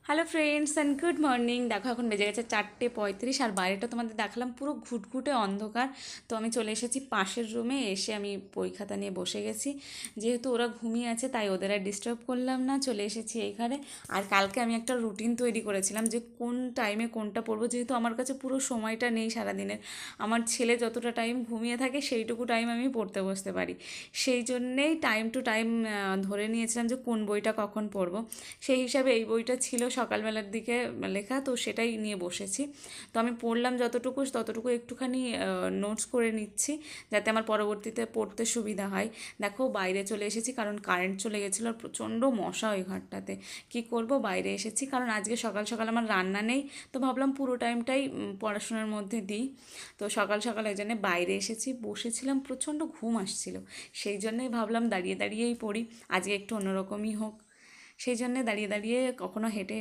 Hello friends and good morning. দেখো এখন বেজে গেছে 4:35 আর বাইরেটা তোমাদের দেখালাম পুরো ঘুটঘুটে অন্ধকার। তো আমি চলে এসেছি পাশের রুমে, এসে আমি বই খাতা নিয়ে বসে গেছি। যেহেতু ওরা ঘুমিয়ে আছে তাই ওদের আর ডিস্টার্ব করলাম না, চলে এসেছি এইখানে। আর কালকে আমি একটা রুটিন তৈরি করেছিলাম যে কোন টাইমে কোনটা পড়বো, যেহেতু আমার কাছে পুরো সময়টা নেই সারাদিনের। আমার ছেলে যতটা টাইম ঘুমিয়ে থাকে সেইটুকু টাইম আমি পড়তে বসতে পারি। সেই জন্যেই টাইম টু টাইম ধরে নিয়েছিলাম যে কোন বইটা কখন পড়বো। সেই হিসাবে এই বইটা ছিল সকালবেলার দিকে লেখা, তো সেটাই নিয়ে বসেছি। তো আমি পড়লাম যতটুকু ততটুকু একটুখানি নোটস করে নিচ্ছি, যাতে আমার পরবর্তীতে পড়তে সুবিধা হয়। দেখো বাইরে চলে এসেছি কারণ কারেন্ট চলে গেছিলো আর প্রচণ্ড মশা ওই ঘরটাতে। কি করব, বাইরে এসেছি কারণ আজকে সকাল সকাল আমার রান্না নেই। তো ভাবলাম পুরো টাইমটাই পড়াশোনার মধ্যে দিই। তো সকাল সকাল ওই জন্যে বাইরে এসেছি, বসেছিলাম, প্রচণ্ড ঘুম আসছিল। সেই জন্যেই ভাবলাম দাঁড়িয়ে দাঁড়িয়েই পড়ি, আজকে একটু অন্যরকমই হোক। সেই জন্যে দাঁড়িয়ে দাঁড়িয়ে কখনো হেঁটে